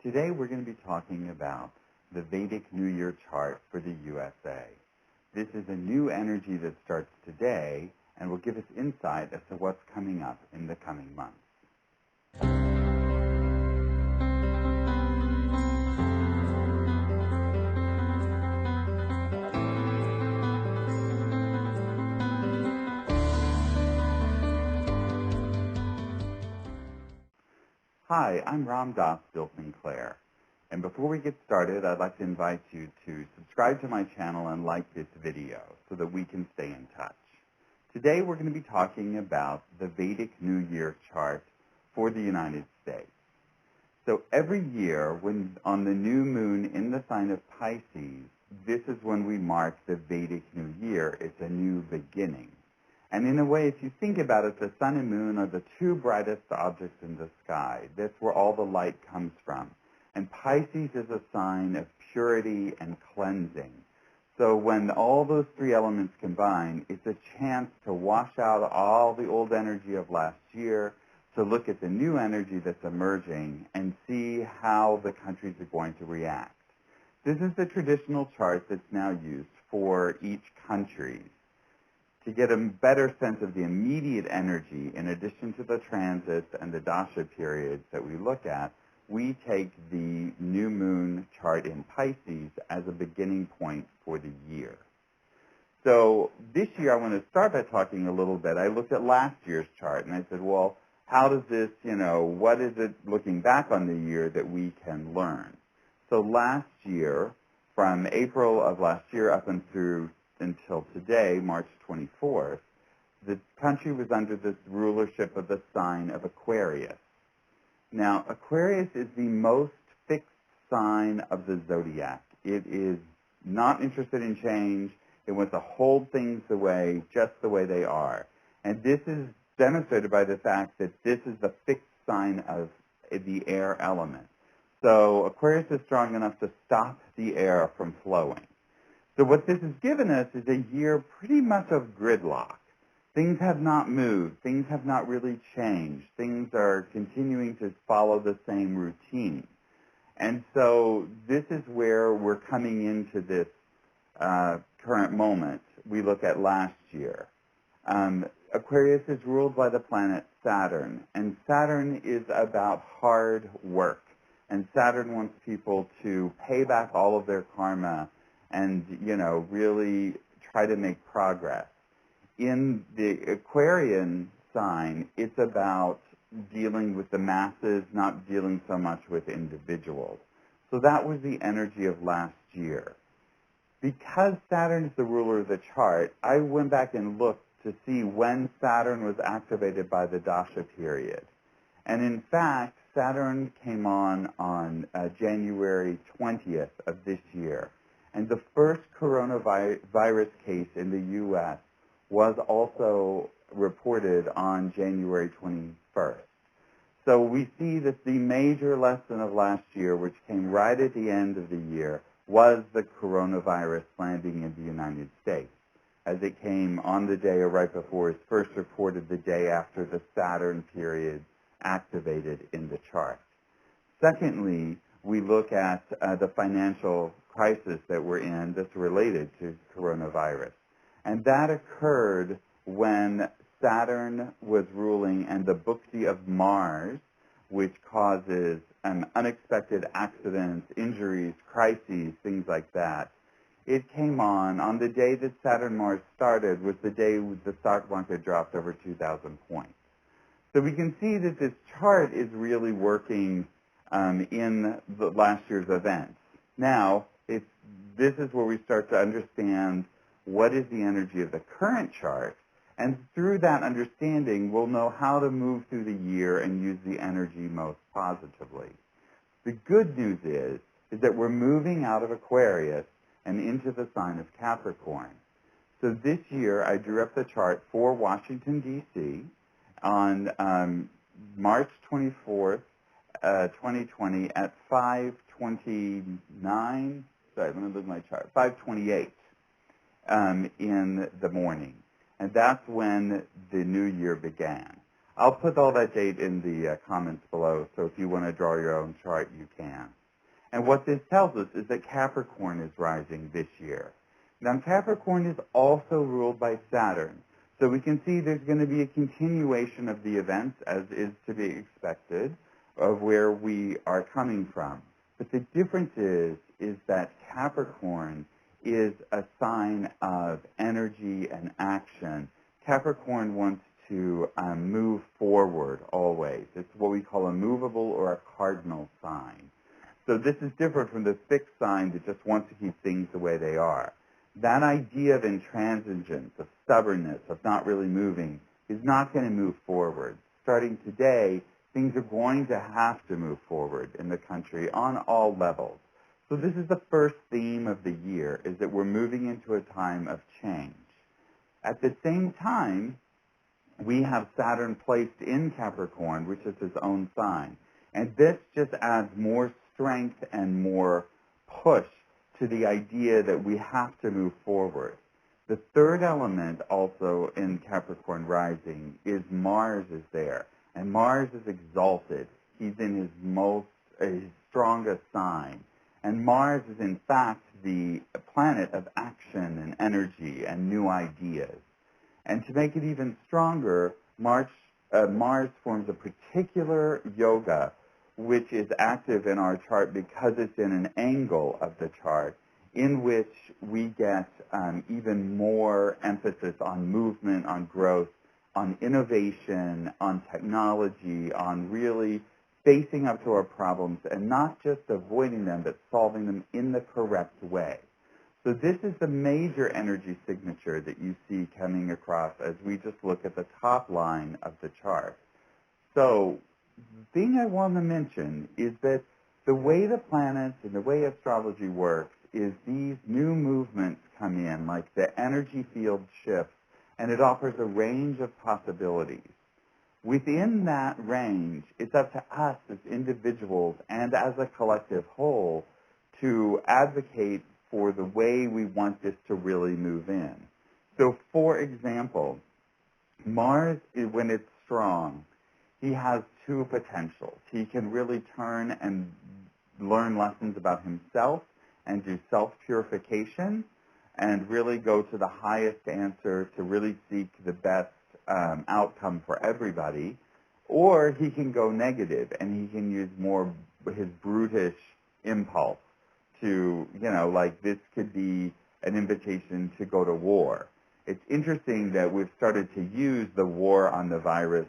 Today we're going to be talking about the Vedic New Year chart for the USA. This is a new energy that starts today and will give us insight as to what's coming up in the coming months. Hi, I'm Ramdas, Sinclair. And before we get started, I'd like to invite you to subscribe to my channel and like this video so that we can stay in touch. Today we're going to be talking about the Vedic New Year chart for the United States. So every year, when on the new moon in the sign of Pisces, this is when we mark the Vedic New Year. It's a new beginning. And in a way, if you think about it, the sun and moon are the two brightest objects in the sky. That's where all the light comes from. And Pisces is a sign of purity and cleansing. So when all those three elements combine, it's a chance to wash out all the old energy of last year, to look at the new energy that's emerging and see how the countries are going to react. This is the traditional chart that's now used for each country. To get a better sense of the immediate energy, in addition to the transits and the dasha periods that we look at, we take the new moon chart in Pisces as a beginning point for the year. So this year I want to start by talking a little bit. I looked at last year's chart and I said, well, how does this, what is it looking back on the year that we can learn? So last year, from April of last year up until today, March 24th, the country was under the rulership of the sign of Aquarius. Now, Aquarius is the most fixed sign of the zodiac. It is not interested in change. It wants to hold things just the way they are. And this is demonstrated by the fact that this is the fixed sign of the air element. So Aquarius is strong enough to stop the air from flowing. So what this has given us is a year pretty much of gridlock. Things have not moved. Things have not really changed. Things are continuing to follow the same routine. And so this is where we're coming into this current moment. We look at last year. Aquarius is ruled by the planet Saturn, and Saturn is about hard work. And Saturn wants people to pay back all of their karma and, really try to make progress. In the Aquarian sign, it's about dealing with the masses, not dealing so much with individuals. So that was the energy of last year. Because Saturn is the ruler of the chart, I went back and looked to see when Saturn was activated by the dasha period. And in fact, Saturn came on January 20th of this year. And the first coronavirus case in the U.S. was also reported on January 21st. So we see that the major lesson of last year, which came right at the end of the year, was the coronavirus landing in the United States, as it came on the day or right before it's first reported, the day after the Saturn period activated in the chart. Secondly, we look at the financial crisis that we're in that's related to coronavirus. And that occurred when Saturn was ruling and the Bhukti of Mars, which causes unexpected accidents, injuries, crises, things like that. It came on the day that Saturn-Mars started was the day the stock market dropped over 2,000 points. So we can see that this chart is really working in the last year's events. Now, this is where we start to understand what is the energy of the current chart, and through that understanding, we'll know how to move through the year and use the energy most positively. The good news is that we're moving out of Aquarius and into the sign of Capricorn. So this year, I drew up the chart for Washington, D.C. on March 24th, 2020 at 5:29. Sorry, let me look at my chart. 5:28 in the morning, and that's when the new year began. I'll put all that date in the comments below, so if you want to draw your own chart, you can. And what this tells us is that Capricorn is rising this year. Now, Capricorn is also ruled by Saturn, so we can see there's going to be a continuation of the events, as is to be expected, of where we are coming from. But the difference is that Capricorn is a sign of energy and action. Capricorn wants to move forward always. It's what we call a movable or a cardinal sign. So this is different from the fixed sign that just wants to keep things the way they are. That idea of intransigence, of stubbornness, of not really moving, is not going to move forward. Starting today, things are going to have to move forward in the country on all levels. So this is the first theme of the year, is that we're moving into a time of change. At the same time, we have Saturn placed in Capricorn, which is his own sign. And this just adds more strength and more push to the idea that we have to move forward. The third element also in Capricorn rising is Mars is there. And Mars is exalted. He's in his strongest sign. And Mars is in fact the planet of action and energy and new ideas. And to make it even stronger, Mars forms a particular yoga which is active in our chart because it's in an angle of the chart in which we get even more emphasis on movement, on growth, on innovation, on technology, on really facing up to our problems and not just avoiding them, but solving them in the correct way. So this is the major energy signature that you see coming across as we just look at the top line of the chart. So the thing I want to mention is that the way the planets and the way astrology works is these new movements come in, like the energy field shifts, and it offers a range of possibilities. Within that range, it's up to us as individuals and as a collective whole to advocate for the way we want this to really move in. So, for example, Mars, when it's strong, he has two potentials. He can really turn and learn lessons about himself and do self-purification and really go to the highest answer to really seek the best outcome for everybody. Or he can go negative and he can use more his brutish impulse to, like this could be an invitation to go to war. It's interesting that we've started to use the war on the virus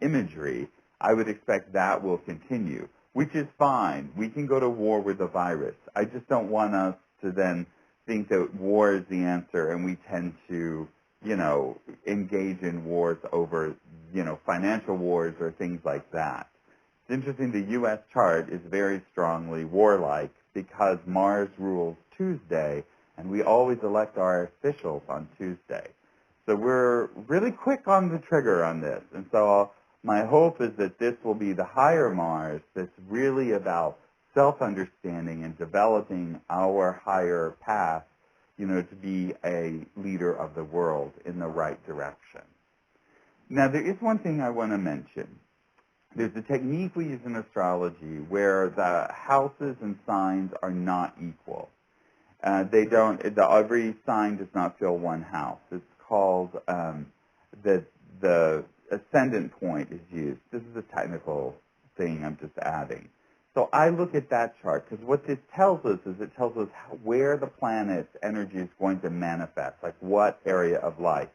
imagery. I would expect that will continue, which is fine. We can go to war with the virus. I just don't want us to then think that war is the answer and we tend to, engage in wars over, financial wars or things like that. It's interesting the U.S. chart is very strongly warlike because Mars rules Tuesday, and we always elect our officials on Tuesday. So we're really quick on the trigger on this. And so my hope is that this will be the higher Mars that's really about self-understanding and developing our higher path, to be a leader of the world in the right direction. Now, there is one thing I want to mention. There's a technique we use in astrology where the houses and signs are not equal. Every sign does not fill one house. It's called the ascendant point is used. This is a technical thing I'm just adding. So I look at that chart because what this tells us is it tells us where the planet's energy is going to manifest, like what area of life.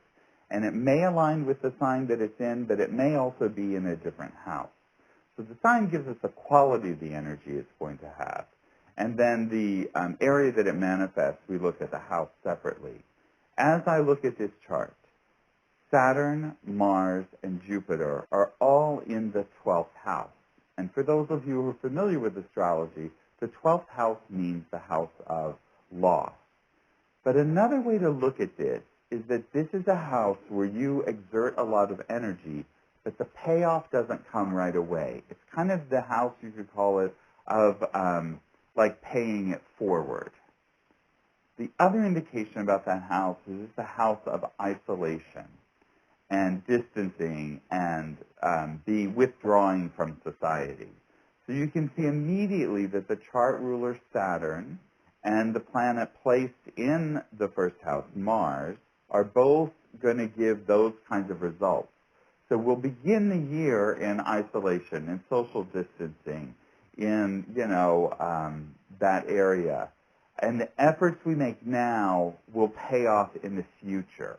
And it may align with the sign that it's in, but it may also be in a different house. So the sign gives us the quality of the energy it's going to have. And then the area that it manifests, we look at the house separately. As I look at this chart, Saturn, Mars, and Jupiter are all in the 12th house. And for those of you who are familiar with astrology, the 12th house means the house of loss. But another way to look at this is that this is a house where you exert a lot of energy, but the payoff doesn't come right away. It's kind of the house, you could call it, of like paying it forward. The other indication about that house is it's the house of isolation. and distancing and be withdrawing from society. So you can see immediately that the chart ruler Saturn and the planet placed in the first house, Mars, are both going to give those kinds of results. So we'll begin the year in isolation, in social distancing, in, that area. And the efforts we make now will pay off in the future.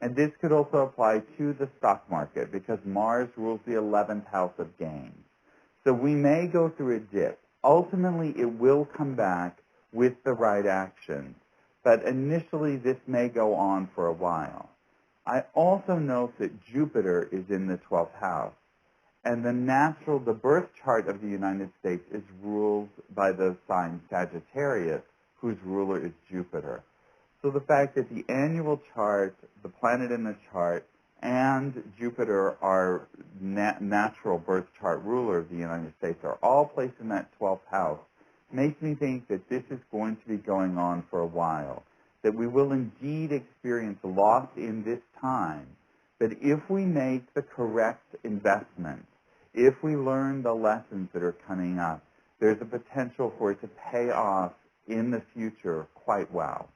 And this could also apply to the stock market because Mars rules the 11th house of gains. So we may go through a dip. Ultimately, it will come back with the right actions. But initially, this may go on for a while. I also note that Jupiter is in the 12th house. And the birth chart of the United States is ruled by the sign Sagittarius, whose ruler is Jupiter. So the fact that the annual chart, the planet in the chart, and Jupiter, our natural birth chart ruler of the United States, are all placed in that 12th house, makes me think that this is going to be going on for a while, that we will indeed experience loss in this time. But if we make the correct investments, if we learn the lessons that are coming up, there's a potential for it to pay off in the future quite well.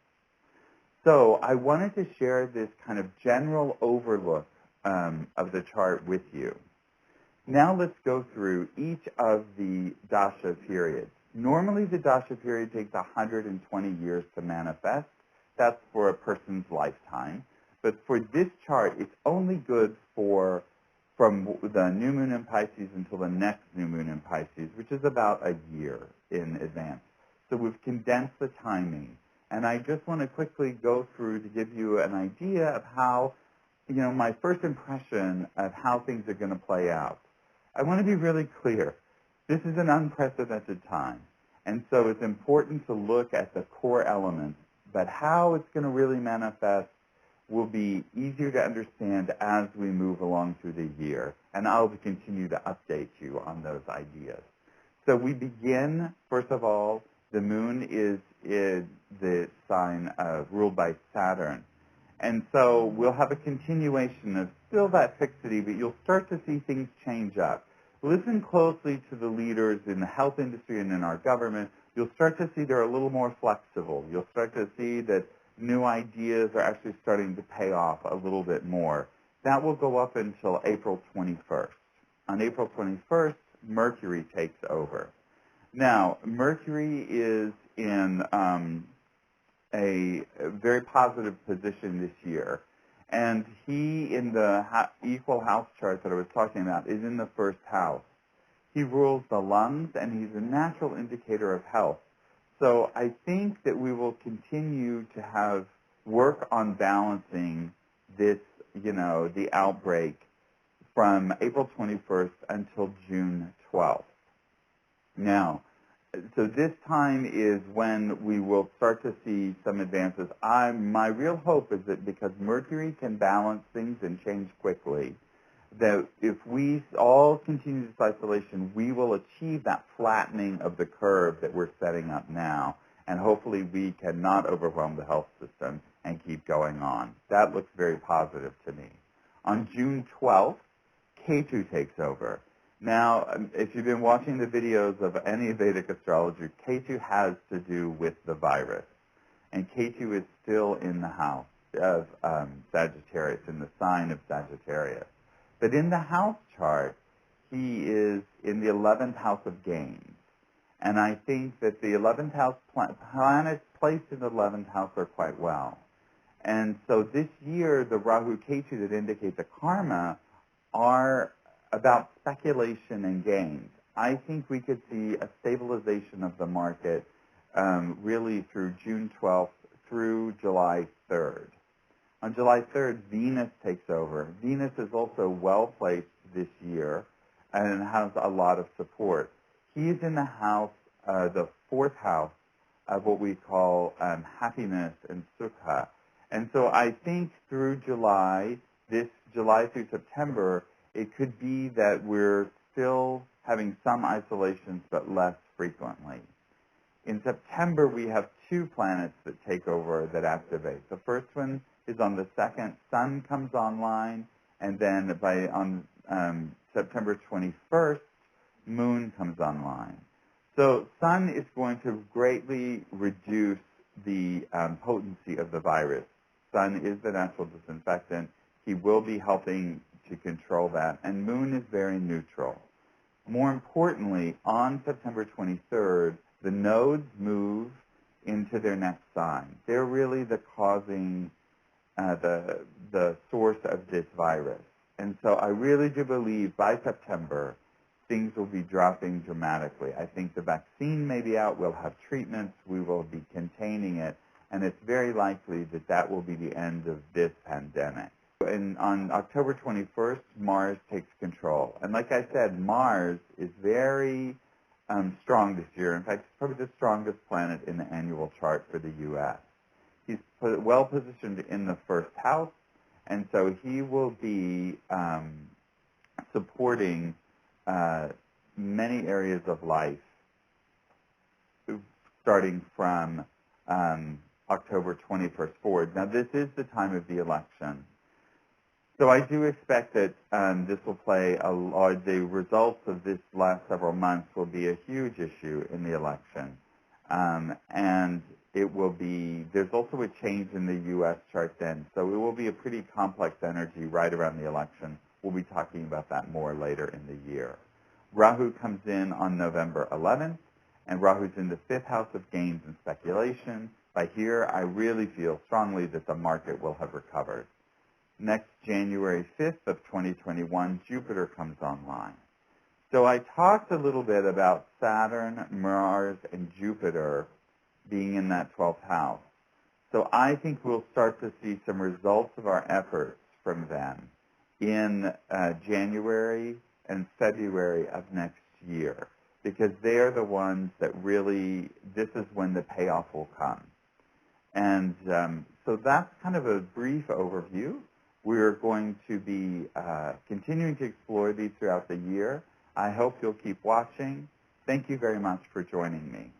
So I wanted to share this kind of general overlook of the chart with you. Now let's go through each of the dasha periods. Normally the dasha period takes 120 years to manifest. That's for a person's lifetime. But for this chart, it's only good from the new moon in Pisces until the next new moon in Pisces, which is about a year in advance. So we've condensed the timing. And I just want to quickly go through to give you an idea of how, my first impression of how things are going to play out. I want to be really clear. This is an unprecedented time. And so it's important to look at the core elements. But how it's going to really manifest will be easier to understand as we move along through the year. And I'll continue to update you on those ideas. So we begin, first of all, the moon is the sign ruled by Saturn. And so we'll have a continuation of still that fixity, but you'll start to see things change up. Listen closely to the leaders in the health industry and in our government. You'll start to see they're a little more flexible. You'll start to see that new ideas are actually starting to pay off a little bit more. That will go up until April 21st. On April 21st, Mercury takes over. Now, Mercury is in a very positive position this year. And he, in the equal house chart that I was talking about, is in the first house. He rules the lungs, and he's a natural indicator of health. So I think that we will continue to have work on balancing this, the outbreak from April 21st until June 12th. Now, so this time is when we will start to see some advances. My real hope is that because Mercury can balance things and change quickly, that if we all continue this isolation, we will achieve that flattening of the curve that we're setting up now, and hopefully we cannot overwhelm the health system and keep going on. That looks very positive to me. On June 12th, Ketu takes over. Now, if you've been watching the videos of any Vedic astrology, Ketu has to do with the virus. And Ketu is still in the house of Sagittarius, in the sign of Sagittarius. But in the house chart, he is in the 11th house of gains. And I think that the 11th house planets placed in the 11th house are quite well. And so this year, the Rahu Ketu that indicate the karma are about speculation and gains. I think we could see a stabilization of the market really through June 12th through July 3rd. On July 3rd, Venus takes over. Venus is also well placed this year and has a lot of support. He's in the house, the fourth house of what we call happiness and sukha. And so I think through July, this July through September, it could be that we're still having some isolations but less frequently. In September, we have two planets that take over, that activate. The first one is on the 2nd. Sun comes online, and then on September 21st, Moon comes online. So Sun is going to greatly reduce the potency of the virus. Sun is the natural disinfectant. He will be helping to control that. And Moon is very neutral. More importantly, on September 23rd, the nodes move into their next sign. They're really the causing, the source of this virus. And so I really do believe by September, things will be dropping dramatically. I think the vaccine may be out. We'll have treatments. We will be containing it. And it's very likely that that will be the end of this pandemic. And on October 21st, Mars takes control. And like I said, Mars is very strong this year. In fact, it's probably the strongest planet in the annual chart for the U.S. He's well positioned in the first house, and so he will be supporting many areas of life starting from October 21st forward. Now, this is the time of the election. So I do expect that this will play the results of this last several months will be a huge issue in the election. And it will be, there's also a change in the U.S. chart then. So it will be a pretty complex energy right around the election. We'll be talking about that more later in the year. Rahu comes in on November 11th, and Rahu's in the 5th house of gains and speculation. By here, I really feel strongly that the market will have recovered. Next January 5th of 2021, Jupiter comes online. So I talked a little bit about Saturn, Mars, and Jupiter being in that 12th house. So I think we'll start to see some results of our efforts from them in January and February of next year, because they are the ones that really, this is when the payoff will come. And so that's kind of a brief overview. We're going to be continuing to explore these throughout the year. I hope you'll keep watching. Thank you very much for joining me.